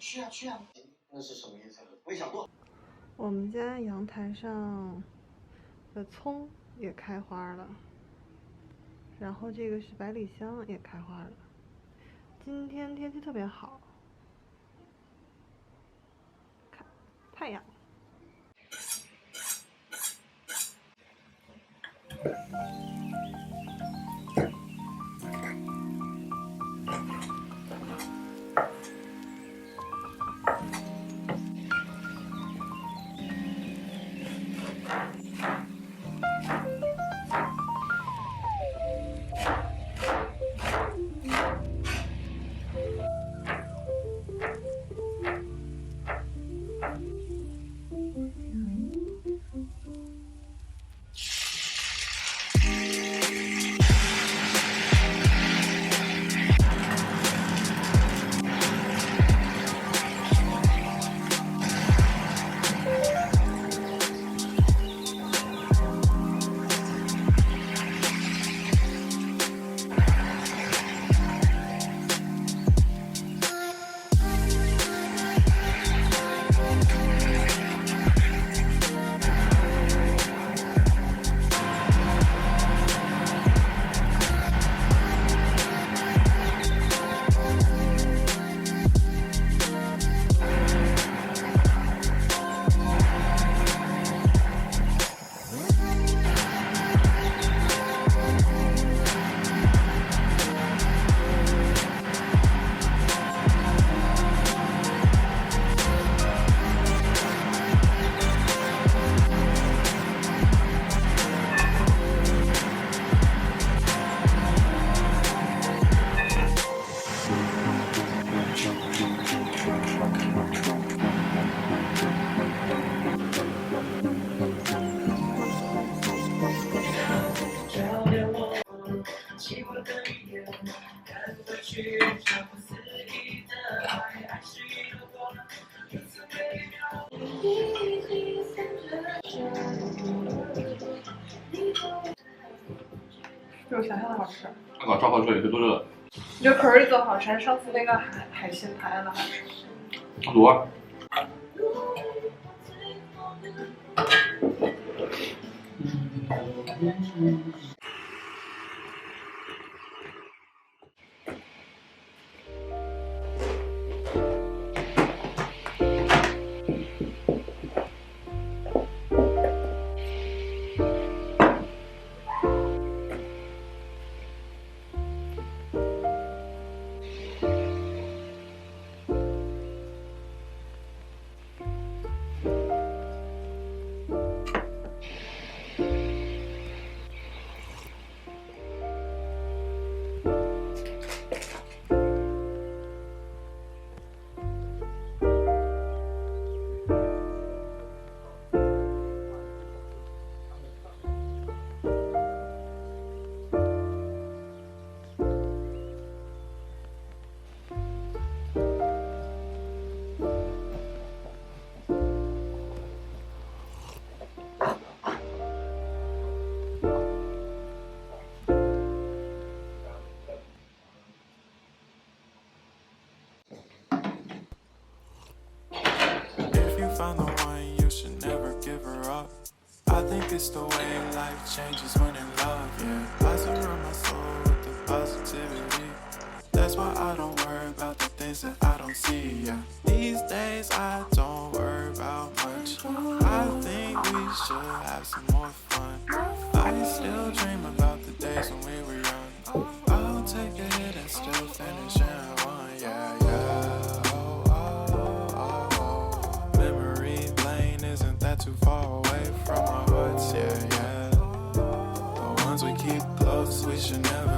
去啊去啊！那是什么意思？没想过。我们家阳台上的葱也开花了，然后这个是百里香也开花了。今天天气特别好，看太阳。比我想象的好吃。那个烧烤水多热。你觉得 Chorizo 好吃，还是上次那个海鲜PAELLA好吃？差不多。Found the one, you should never give her up. I think it's the way life changes when in love, yeah. I surround my soul with the positivity. That's why I don't worry about the things that I don't see, yeah. These days I don't worry about much. I think we should have some more fun. I still dream about the days when we were young. I'll take a hit and still finish in one, yeah, yeah. Too far away from our hearts, yeah, yeah. The ones we keep close, we should never